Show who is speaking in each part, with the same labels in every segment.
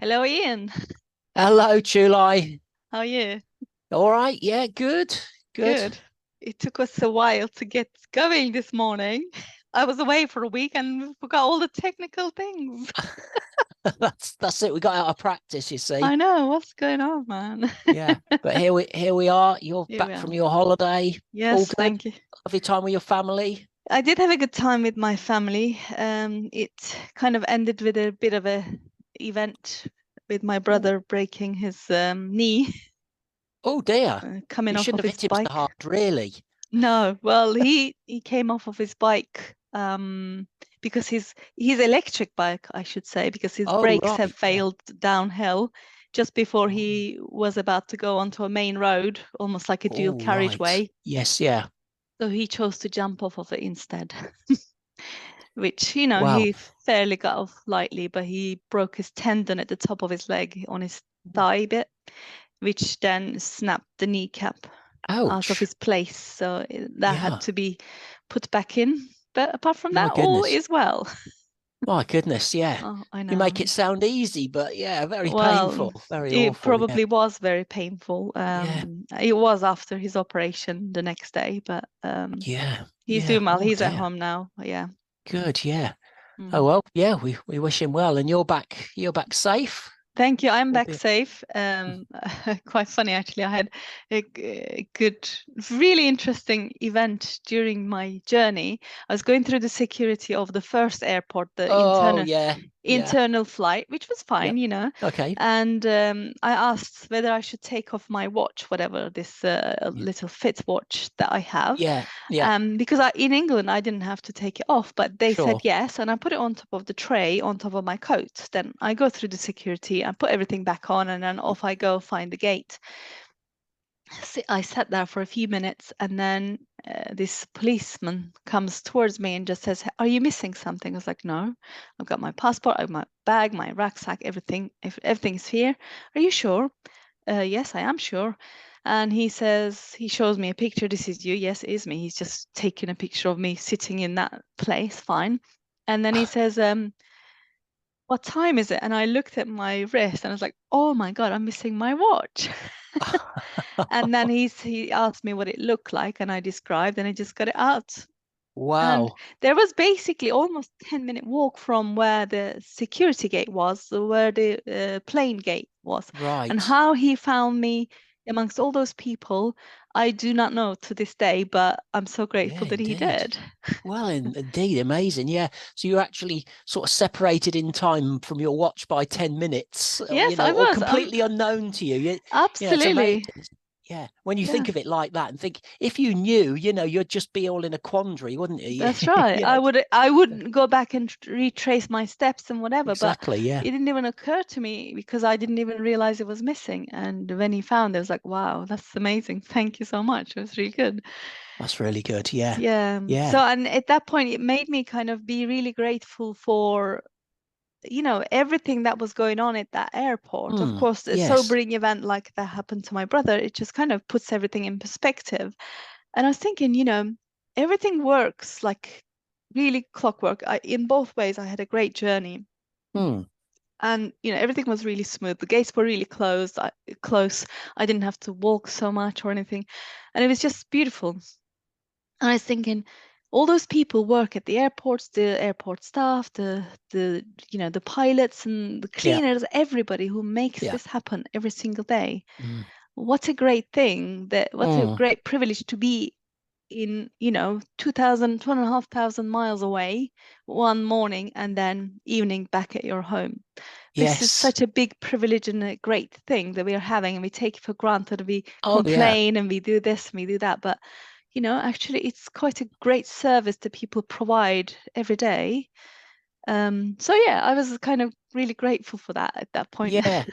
Speaker 1: Hello, Ian.
Speaker 2: Hello, Chulai.
Speaker 1: How are you?
Speaker 2: All right, yeah, good, good.
Speaker 1: Good. It took us a while to get going this morning. I was away for a week and we forgot all the technical things.
Speaker 2: That's it. We got out of practice, you see.
Speaker 1: I know what's going on, man.
Speaker 2: Yeah, but here we are. You're
Speaker 1: Here we
Speaker 2: back
Speaker 1: are.
Speaker 2: from your holiday. All
Speaker 1: Yes,
Speaker 2: good.
Speaker 1: thank you.
Speaker 2: Lovely time with your family.
Speaker 1: I did have a good time with my family. It kind of ended with a bit of a event with my
Speaker 2: Oh,
Speaker 1: brother breaking his knee,
Speaker 2: oh dear.
Speaker 1: coming
Speaker 2: You
Speaker 1: off
Speaker 2: shouldn't
Speaker 1: of
Speaker 2: have
Speaker 1: his
Speaker 2: hit him so
Speaker 1: bike.
Speaker 2: hard, really.
Speaker 1: No, well, he came off of his bike because his electric bike, I should say, because his
Speaker 2: Oh,
Speaker 1: brakes have
Speaker 2: right, yeah.
Speaker 1: failed downhill just before
Speaker 2: Oh,
Speaker 1: he was about to go onto a main road, almost like a dual
Speaker 2: oh, right.
Speaker 1: carriageway.
Speaker 2: Yes, yeah.
Speaker 1: So he chose to jump off of it instead, which,
Speaker 2: Wow.
Speaker 1: he fairly got off lightly, but he broke his tendon at the top of his leg on his thigh bit, which then snapped the kneecap out of
Speaker 2: Ouch.
Speaker 1: his place. So that had
Speaker 2: Yeah.
Speaker 1: to be put back in. But apart from
Speaker 2: My
Speaker 1: that, all
Speaker 2: goodness.
Speaker 1: is well.
Speaker 2: My goodness, yeah.
Speaker 1: Oh, I
Speaker 2: You make it
Speaker 1: know.
Speaker 2: sound easy, but yeah, very
Speaker 1: Well,
Speaker 2: painful, very
Speaker 1: it
Speaker 2: awful. Yeah.
Speaker 1: probably was very painful.
Speaker 2: Yeah.
Speaker 1: It was after his operation the next day, but
Speaker 2: Yeah.
Speaker 1: he's
Speaker 2: Yeah.
Speaker 1: doing well.
Speaker 2: Oh
Speaker 1: He's at
Speaker 2: dear.
Speaker 1: home now. Yeah.
Speaker 2: Good, yeah. Oh
Speaker 1: Mm.
Speaker 2: well, yeah, we wish him well. And you're back safe.
Speaker 1: Thank you. I'm back
Speaker 2: Albeit.
Speaker 1: safe. Quite funny, actually. I had a good, really interesting event during my journey. I was going through the security of the first airport, the
Speaker 2: Oh yeah, yeah,
Speaker 1: internal flight, which was
Speaker 2: yeah.
Speaker 1: fine,
Speaker 2: Okay.
Speaker 1: And I asked whether I should take off my watch, whatever this
Speaker 2: Yeah,
Speaker 1: little fit watch that I have,
Speaker 2: yeah, yeah.
Speaker 1: because in England I didn't have to take it off, but they said
Speaker 2: Sure.
Speaker 1: yes, and I put it on top of the tray, on top of my coat. Then I go through the security, I put everything back on, and then off I go find the gate. I sat there for a few minutes, and then this policeman comes towards me and just says, "Are you missing something?" I was like, "No, I've got my passport, I've my bag, my rucksack, everything. If everything's here, are you sure?" Yes, I am sure. And he shows me a picture. This is you. Yes, it is me. He's just taken a picture of me sitting in that place. Fine. And then he says, "What time is it?" And I looked at my wrist and I was like, "Oh my God, I'm missing my watch." And then he asked me what it looked like, and I described, and I just got it out. And
Speaker 2: Wow.
Speaker 1: there was basically almost 10-minute walk from where the security gate was, to where the plane gate was. And
Speaker 2: Right.
Speaker 1: how he found me amongst all those people, I do not know to this day, but I'm so
Speaker 2: Yeah,
Speaker 1: grateful that he
Speaker 2: indeed.
Speaker 1: did.
Speaker 2: Well, indeed, amazing. Yeah. So you're actually sort of separated in time from your watch by 10 minutes,
Speaker 1: Yes, I
Speaker 2: or
Speaker 1: was.
Speaker 2: completely unknown to you. It's amazing.
Speaker 1: Absolutely.
Speaker 2: Yeah. When you
Speaker 1: Yeah.
Speaker 2: think of it like that and think if you knew, you'd just be all in a quandary, wouldn't you?
Speaker 1: That's right.
Speaker 2: You know,
Speaker 1: I would go back and retrace my steps and whatever, but
Speaker 2: exactly. Yeah.
Speaker 1: it didn't even occur to me because I didn't even realize it was missing. And when he found it, I was like, wow, that's amazing. Thank you so much. It was really good.
Speaker 2: That's really good. Yeah.
Speaker 1: Yeah. So,
Speaker 2: Yeah.
Speaker 1: and at that point, it made me kind of be really grateful for, everything that was going on at that airport. Of
Speaker 2: Mm,
Speaker 1: course, a
Speaker 2: yes.
Speaker 1: sobering event like that happened to my brother, it just kind of puts everything in perspective. And I was thinking, everything works like really clockwork. In both ways, I had a great journey.
Speaker 2: Mm,
Speaker 1: And everything was really smooth. The gates were really close. I didn't have to walk so much or anything, and it was just beautiful. And I was thinking, all those people work at the airports, the airport staff, the pilots and the
Speaker 2: yeah.
Speaker 1: cleaners, everybody who makes
Speaker 2: Yeah.
Speaker 1: this happen every single day.
Speaker 2: Mm,
Speaker 1: What a great thing, what a
Speaker 2: mm,
Speaker 1: great privilege to be in 2000, 2,500 miles away one morning and then evening back at your home. This is
Speaker 2: yes.
Speaker 1: such a big privilege and a great thing that we are having, and we take it for granted. We
Speaker 2: Oh, yeah.
Speaker 1: complain and we do this and we do that, but actually it's quite a great service that people provide every day. So yeah, I was kind of really grateful for that at that point.
Speaker 2: Yeah.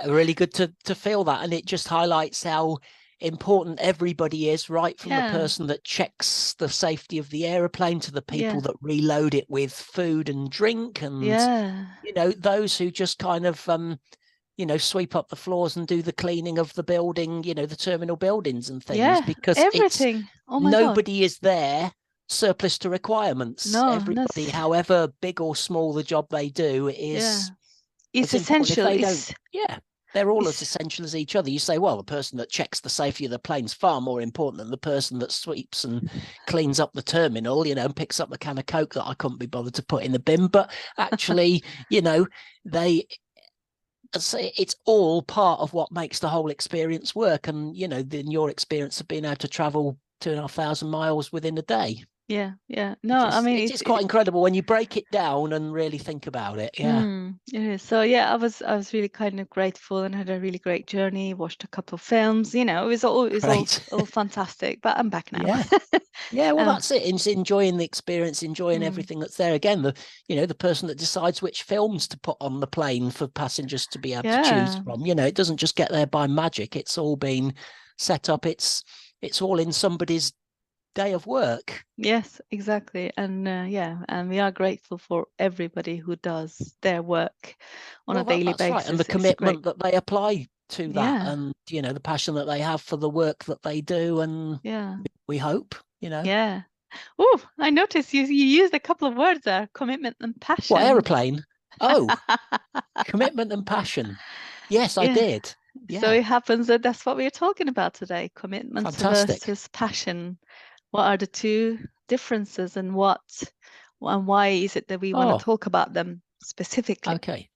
Speaker 2: Really good to feel that. And it just highlights how important everybody is, right from the
Speaker 1: Yeah,
Speaker 2: person that checks the safety of the aeroplane to the
Speaker 1: yeah,
Speaker 2: people that reload it with food and drink and,
Speaker 1: yeah,
Speaker 2: those who just kind of, sweep up the floors and do the cleaning of the building, the terminal buildings and things,
Speaker 1: yeah,
Speaker 2: because it's
Speaker 1: everything. Oh my God.
Speaker 2: nobody is there surplus to requirements.
Speaker 1: No,
Speaker 2: Everybody,
Speaker 1: that's
Speaker 2: however big or small the job they do, is
Speaker 1: yeah. it's
Speaker 2: important. If
Speaker 1: essential.
Speaker 2: they don't, they're all as
Speaker 1: It's
Speaker 2: essential as each other. You say, well, the person that checks the safety of the plane is far more important than the person that sweeps and cleans up the terminal, and picks up the can of Coke that I couldn't be bothered to put in the bin. But actually, it's all part of what makes the whole experience work. And, then your experience of being able to travel 2,500 miles within a day.
Speaker 1: Yeah. No, I mean,
Speaker 2: it's quite incredible when you break it down and really think about it. Yeah.
Speaker 1: It is. So yeah, I was really kind of grateful and had a really great journey. Watched a couple of films. It was all fantastic. But I'm back now.
Speaker 2: Yeah. Yeah, well, that's it. It's enjoying the experience, enjoying everything that's there. Again, the person that decides which films to put on the plane for passengers to be able to choose from. It doesn't just get there by magic. It's all been set up. It's all in somebody's day of work.
Speaker 1: Yes, exactly. And and we are grateful for everybody who does their work on a daily basis.
Speaker 2: Right. And the commitment that they apply to that,
Speaker 1: Yeah.
Speaker 2: and the passion that they have for the work that they do. And we hope,
Speaker 1: Yeah. Oh, I noticed you used a couple of words there: commitment and passion.
Speaker 2: What, aeroplane? Oh, commitment and passion. Yes, I did. Yeah.
Speaker 1: So it happens that that's what we're talking about today: commitment versus passion. What are the two differences, and why is it that we want to talk about them specifically?
Speaker 2: Okay,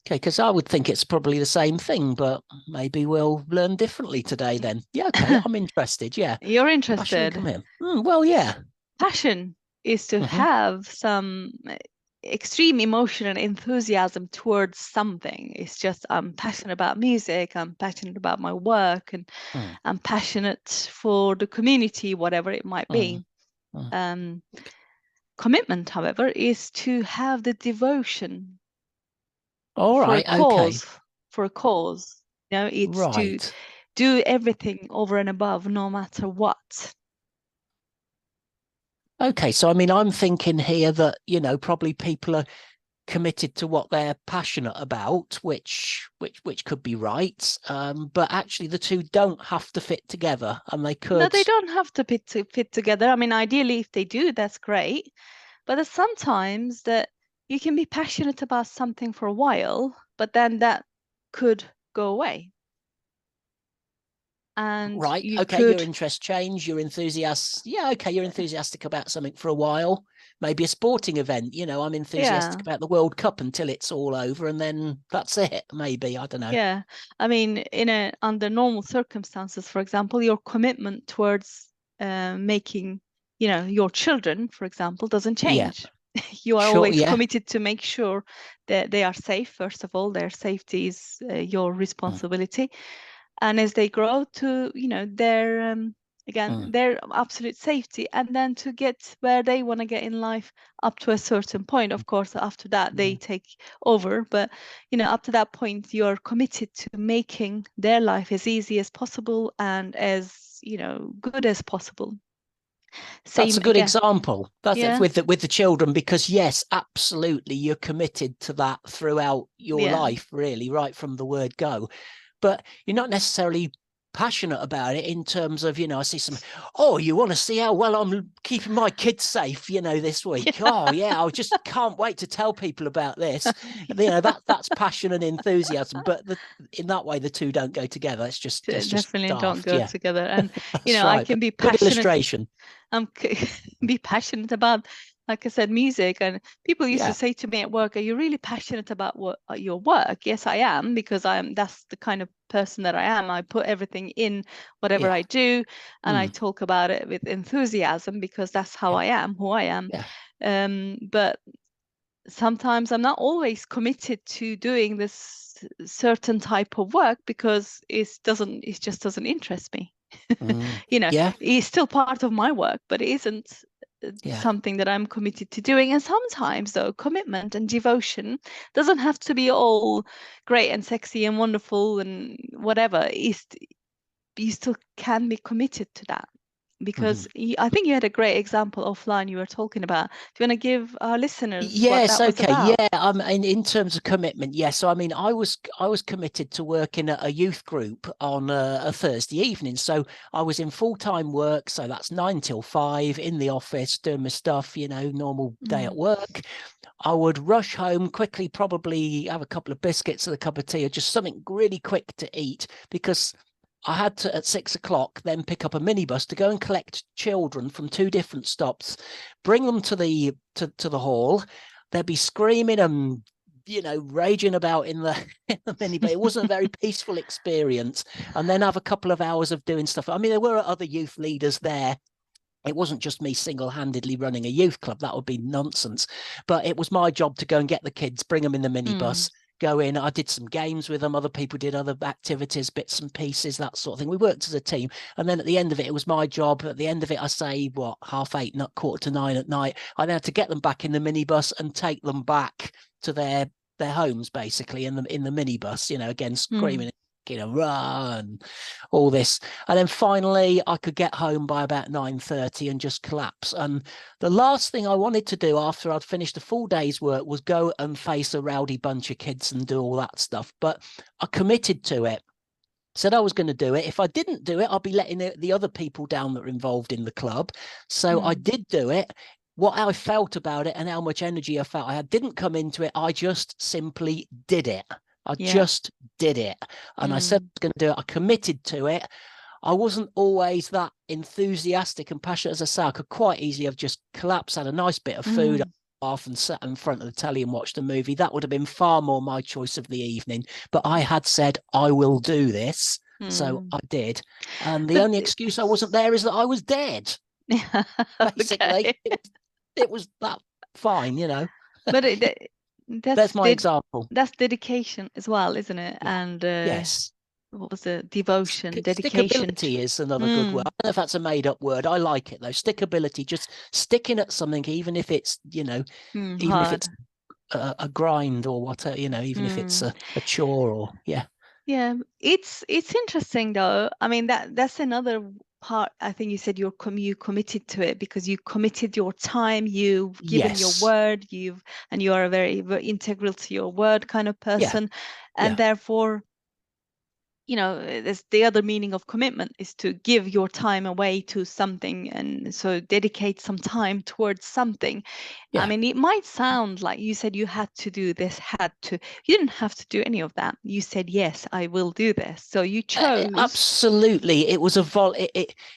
Speaker 2: because I would think it's probably the same thing, but maybe we'll learn differently today then. Yeah, okay, I'm interested. Yeah.
Speaker 1: You're interested.
Speaker 2: Well, yeah.
Speaker 1: Passion is to have some extreme emotion and enthusiasm towards something. It's just, I'm passionate about music, I'm passionate about my work, and I'm passionate for the community, whatever it might be. Commitment, however, is to have the devotion for a cause. It's to do everything over and above, no matter what.
Speaker 2: Okay, so I mean, I'm thinking here that, probably people are committed to what they're passionate about, which could be right. But actually the two don't have to fit together, and they could.
Speaker 1: No, they don't have to fit together. I mean, ideally, if they do, that's great. But there's sometimes that you can be passionate about something for a while, but then that could go away. And
Speaker 2: your interests change, your enthusiasm. Yeah, okay, you're enthusiastic about something for a while. Maybe a sporting event. I'm enthusiastic about the World Cup until it's all over, and then that's it. Maybe, I don't know.
Speaker 1: Yeah, I mean, under normal circumstances, for example, your commitment towards making, your children, for example, doesn't change. You are always committed to make sure that they are safe. First of all, their safety is your responsibility. And as they grow to, their their absolute safety, and then to get where they want to get in life up to a certain point. Of course, after that, they take over. But, up to that point, you're committed to making their life as easy as possible and as, good as possible.
Speaker 2: That's a good example. That's with the children, because yes, absolutely, you're committed to that throughout your life, really, right from the word go. But you're not necessarily passionate about it in terms of, I see some, you want to see how well I'm keeping my kids safe, this week. I just can't wait to tell people about this. That's passion and enthusiasm. But in that way, the two don't go together. It's just
Speaker 1: definitely
Speaker 2: daft.
Speaker 1: Don't go together. And
Speaker 2: right.
Speaker 1: I can be passionate.
Speaker 2: Good illustration.
Speaker 1: Be passionate about, like I said, music. And people used to say to me at work, "Are you really passionate about your work?" Yes, I am, because that's the kind of person that I am. I put everything in whatever I do, and I talk about it with enthusiasm, because that's how I am, who I am. But sometimes I'm not always committed to doing this certain type of work, because it just doesn't interest me. It's still part of my work, but it isn't something that I'm committed to doing. And sometimes, though, commitment and devotion doesn't have to be all great and sexy and wonderful and whatever. You still can be committed to that, because I think you had a great example offline you were talking about. Do you want to give our listeners what
Speaker 2: Yes,
Speaker 1: that was
Speaker 2: okay.
Speaker 1: about?
Speaker 2: Yeah, in terms of commitment, yes. So I mean, I was committed to work in a youth group on a Thursday evening. So I was in full-time work, so that's 9 till 5 in the office doing my stuff, normal day at work. I would rush home quickly, probably have a couple of biscuits and a cup of tea, or just something really quick to eat, because I had to, at 6 o'clock, then pick up a minibus to go and collect children from 2 different stops, bring them to the hall. They'd be screaming and raging about in the minibus. It wasn't a very peaceful experience. And then have a couple of hours of doing stuff. I mean, there were other youth leaders there. It wasn't just me single-handedly running a youth club. That would be nonsense. But it was my job to go and get the kids, bring them in the minibus, go in. I did some games with them. Other people did other activities, bits and pieces, that sort of thing. We worked as a team. And then at the end of it, it was my job. At the end of it, I say, 8:30, not 8:45 at night. I then had to get them back in the minibus and take them back to their homes, basically, in the minibus, again, screaming, run, all this. And then finally I could get home by about 9:30 and just collapse. And the last thing I wanted to do after I'd finished a full day's work was go and face a rowdy bunch of kids and do all that stuff. But I committed to it. Said I was going to do it. If I didn't do it, I'll be letting the other people down that are involved in the club. So I did do it. What I felt about it and how much energy I felt I didn't come into it. I just simply did it. I just did it. And I said I was going to do it. I committed to it. I wasn't always that enthusiastic and passionate. As I say, I could quite easily have just collapsed, had a nice bit of food, off and sat in front of the telly and watched a movie. That would have been far more my choice of the evening. But I had said, I will do this. So I did. And the only excuse I wasn't there is that I was dead. Basically, it was that fine,
Speaker 1: But
Speaker 2: that's my example.
Speaker 1: That's dedication as well, isn't it?
Speaker 2: Yeah.
Speaker 1: And
Speaker 2: yes.
Speaker 1: What was it? Devotion, dedication.
Speaker 2: Stickability is another good word. I don't know if that's a made-up word. I like it though. Stickability, just sticking at something, even if it's even
Speaker 1: hard.
Speaker 2: if it's a grind or whatever, even if it's a chore or yeah.
Speaker 1: It's interesting though. I mean that's another part. I think you said you committed to it because you committed your time, you've given your word, you are a very, very integral to your word kind of person, and therefore there's the other meaning of commitment is to give your time away to something, and so dedicate some time towards something. I mean, it might sound like you said you had to do this, you didn't have to do any of that. You said, yes, I will do this. So you chose.
Speaker 2: Absolutely. It was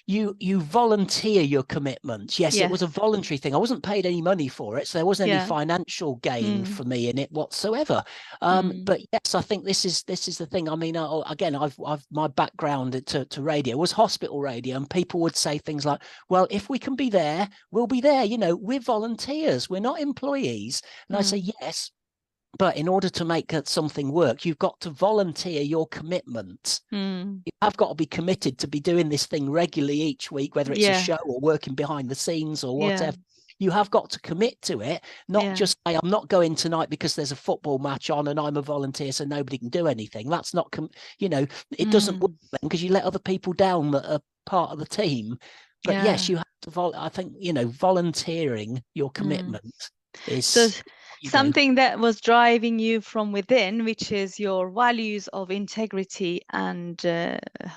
Speaker 2: you volunteer your commitments. Yes, it was a voluntary thing. I wasn't paid any money for it, so there wasn't any financial gain for me in it whatsoever. But yes, I think this is the thing. I mean, again, I've my background to radio was hospital radio, and people would say things like, well, if we can be there, we'll be there. We're volunteers, we're not employees. And I say, yes, but in order to make something work, you've got to volunteer your commitment. You have got to be committed to be doing this thing regularly each week, whether it's a show or working behind the scenes or whatever. You have got to commit to it, not just say, I'm not going tonight because there's a football match on and I'm a volunteer, so nobody can do anything. That's not, it doesn't work then, because you let other people down that are part of the team. But yes, you have to, I think, volunteering your commitment is
Speaker 1: so something that was driving you from within, which is your values of integrity and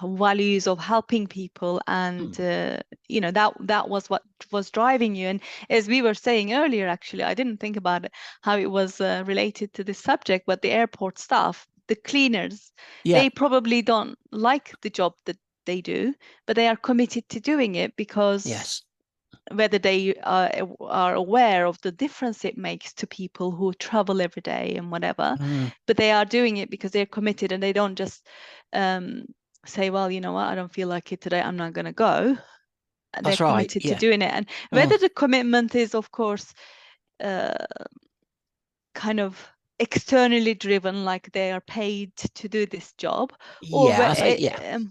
Speaker 1: values of helping people, and that was what was driving you. And as we were saying earlier, actually, I didn't think about it, how it was related to this subject, but the airport staff, the cleaners, they probably don't like the job that they do, but they are committed to doing it because whether they are aware of the difference it makes to people who travel every day and whatever, but they are doing it because they're committed, and they don't just say, well, you know what, I don't feel like it today, I'm not going to go. They're committed to doing it. And whether the commitment is, of course, kind of externally driven, like they are paid to do this job, or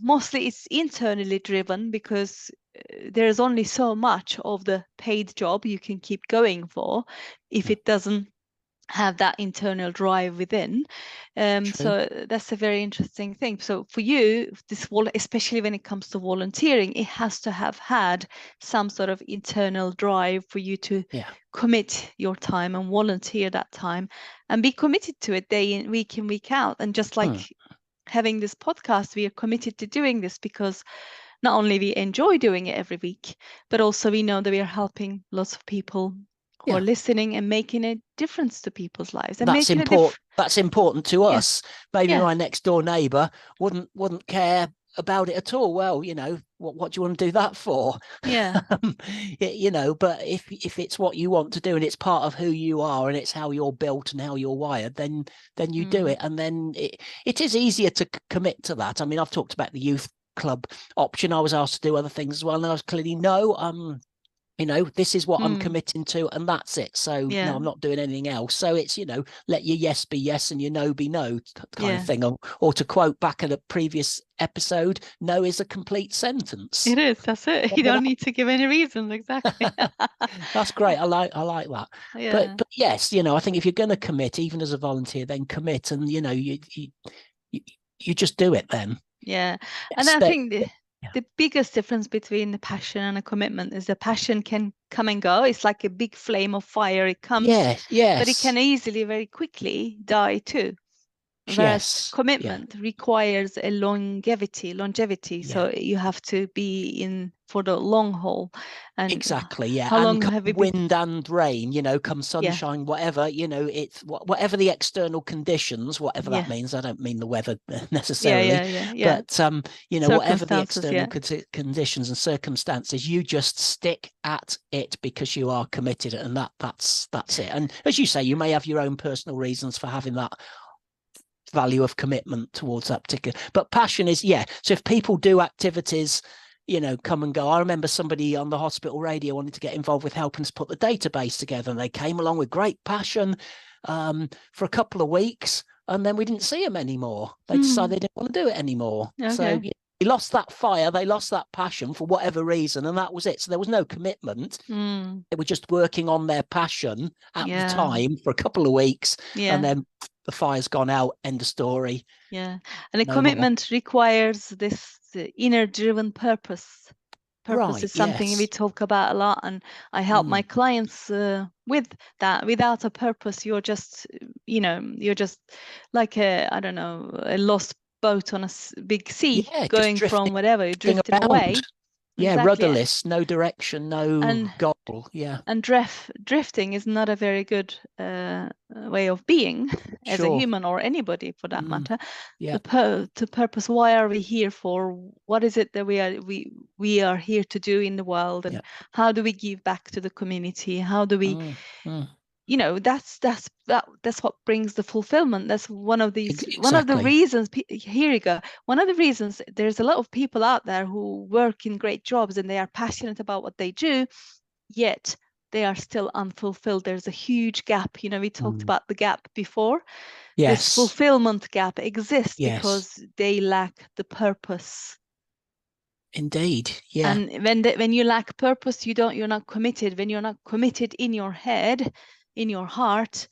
Speaker 1: mostly it's internally driven, because there's only so much of the paid job you can keep going for if it doesn't have that internal drive within. So that's a very interesting thing. So for you, especially when it comes to volunteering, it has to have had some sort of internal drive for you to commit your time and volunteer that time and be committed to it day in, week out. And just like having this podcast, we are committed to doing this because not only we enjoy doing it every week, but also we know that we are helping lots of people who are listening and making a difference to people's lives. And
Speaker 2: that's important. That's important to us. Maybe my next door neighbour wouldn't care about it at all. Well, you know, what do you want to do that for?
Speaker 1: Yeah.
Speaker 2: You know, but if it's what you want to do and it's part of who you are and it's how you're built and how you're wired, then you do it. And then it is easier to commit to that. I mean, I've talked about the youth club option. I was asked to do other things as well, and I was clearly no. You know, this is what I'm committing to, and that's it. So no, I'm not doing anything else. So it's, you know, let your yes be yes and your no be no kind of thing. Or to quote back at a previous episode, no is a complete sentence.
Speaker 1: It is. That's it. You don't need to give any reasons. Exactly.
Speaker 2: That's great. I like that. Yeah. But yes, you know, I think if you're going to commit, even as a volunteer, then commit, and you know, you just do it then.
Speaker 1: Yeah, and I think the biggest difference between a passion and a commitment is the passion can come and go. It's like a big flame of fire. It comes, but it can easily, very quickly die too. Whereas commitment requires a longevity. So you have to be in for the long haul. And
Speaker 2: exactly, how long have you been? Wind and rain, you know, come sunshine, whatever, you know, it's whatever the external conditions, whatever that means. I don't mean the weather necessarily, but you know, whatever the external conditions and circumstances, you just stick at it because you are committed, and that's it. And as you say, you may have your own personal reasons for having that value of commitment towards that particular, but passion is so if people do activities, you know, come and go. I remember somebody on the hospital radio wanted to get involved with helping us put the database together, and they came along with great passion for a couple of weeks, and then we didn't see them anymore. They decided they didn't want to do it anymore. So they lost that fire, they lost that passion for whatever reason, and that was it. So there was no commitment. They were just working on their passion at the time for a couple of weeks, and then the fire's gone out, end of story.
Speaker 1: And a commitment requires this inner driven purpose. Purpose is something we talk about a lot, and I help my clients with that. Without a purpose, you're just, you know, you're just like a lost boat on a big sea, going from whatever, you're drifting away.
Speaker 2: Rudderless, no direction, no goal.
Speaker 1: And drifting is not a very good way of being as a human, or anybody for that matter. The purpose, why are we here for? What is it that we are here to do in the world, and how do we give back to the community? How do we you know, that's what brings the fulfillment. That's one of these one of the reasons. Here you go. One of the reasons there's a lot of people out there who work in great jobs and they are passionate about what they do, yet they are still unfulfilled. There's a huge gap. You know, we talked about the gap before. This fulfillment gap exists because they lack the purpose.
Speaker 2: Indeed,
Speaker 1: And when you lack purpose, you're not committed. When you're not committed in your head, in your heart,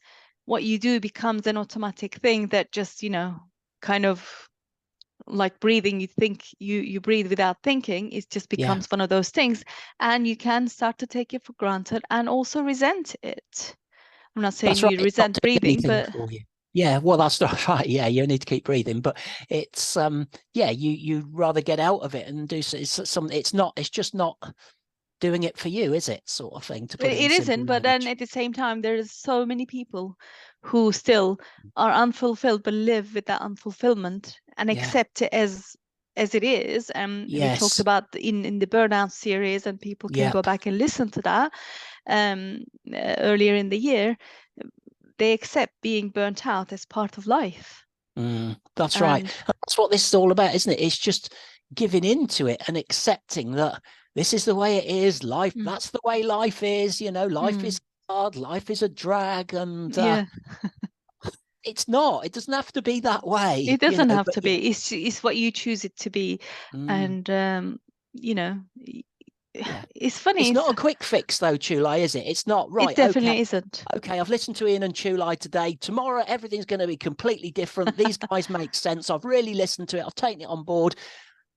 Speaker 1: what you do becomes an automatic thing that just, you know, kind of like breathing. You think you breathe without thinking. It just becomes one of those things, and you can start to take it for granted and also resent it. I'm not saying you resent breathing, but
Speaker 2: well, that's not right. You need to keep breathing, but it's you rather get out of it and do something. It's just not doing it for you, is it, sort of thing, to put it
Speaker 1: isn't, but then at the same time there's so many people who still are unfulfilled but live with that unfulfillment and accept it as it is. We talked about in the burnout series, and people can go back and listen to that earlier in the year. They accept being burnt out as part of life.
Speaker 2: That's right. That's what this is all about, isn't it? It's just giving into it and accepting that this is the way it is. Life, that's the way life is. You know, life is hard. Life is a drag, and it's not. It doesn't have to be that way.
Speaker 1: It doesn't have to be. It's what you choose it to be, and you know, it's funny.
Speaker 2: It's not a quick fix though, Chulai, is it? It's not, right,
Speaker 1: it definitely isn't.
Speaker 2: Okay, I've listened to Ian and Chulai today. Tomorrow, everything's going to be completely different. These guys make sense. I've really listened to it. I've taken it on board.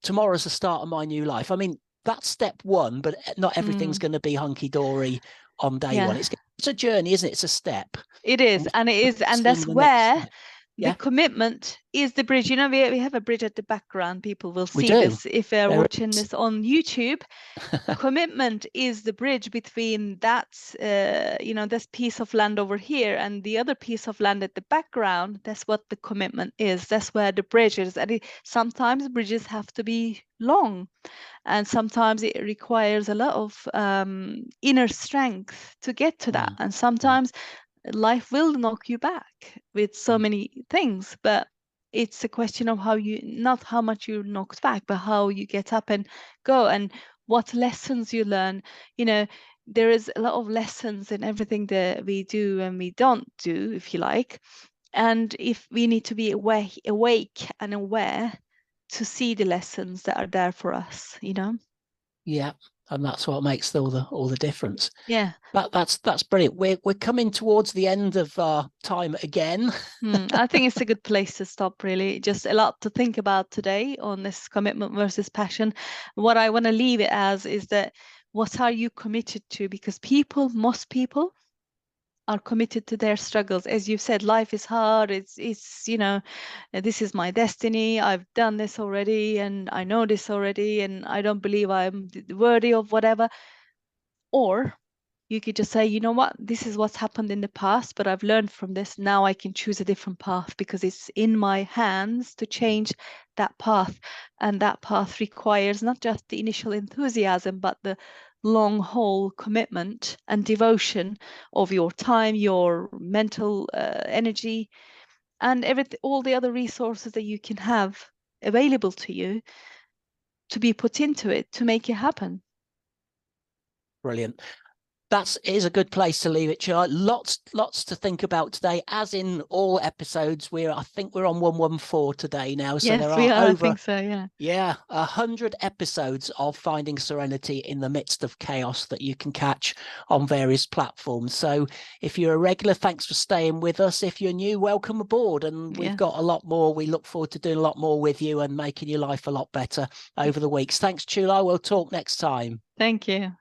Speaker 2: Tomorrow's the start of my new life. I mean, that's step one, but not everything's going to be hunky-dory on day one. It's a journey, isn't it? It's a step.
Speaker 1: It is, and that's where the commitment is the bridge. You know, we have a bridge at the background. People will see this if they're watching this on YouTube. Commitment is the bridge between that, this piece of land over here and the other piece of land at the background. That's what the commitment is. That's where the bridge is. And sometimes bridges have to be long, and sometimes it requires a lot of inner strength to get to that. And sometimes life will knock you back with so many things, but it's a question of not how much you're knocked back, but how you get up and go, and what lessons you learn. There is a lot of lessons in everything that we do and we don't do, if you like. And if we need to be awake and aware to see the lessons that are there for us,
Speaker 2: Yeah, and that's what makes all the difference.
Speaker 1: Yeah,
Speaker 2: that's brilliant. We're coming towards the end of our time again.
Speaker 1: I think it's a good place to stop, really. Just a lot to think about today on this commitment versus passion. What I want to leave it as is that, what are you committed to? Because most people are committed to their struggles. As you said, life is hard. It's this is my destiny. I've done this already, and I know this already, and I don't believe I'm worthy of whatever. Or you could just say, you know what, this is what's happened in the past, but I've learned from this. Now I can choose a different path, because it's in my hands to change that path. And that path requires not just the initial enthusiasm, but the long haul commitment and devotion of your time, your mental energy, and all the other resources that you can have available to you to be put into it to make it happen.
Speaker 2: Brilliant. That is a good place to leave it, Chulai. Lots to think about today. As in all episodes, I think we're on 114 today now. So
Speaker 1: yes,
Speaker 2: there
Speaker 1: we
Speaker 2: are
Speaker 1: are.
Speaker 2: over,
Speaker 1: I think so, yeah.
Speaker 2: 100 episodes of Finding Serenity in the midst of chaos that you can catch on various platforms. So if you're a regular, thanks for staying with us. If you're new, welcome aboard. And we've got a lot more. We look forward to doing a lot more with you and making your life a lot better over the weeks. Thanks, Chulai. We'll talk next time.
Speaker 1: Thank you.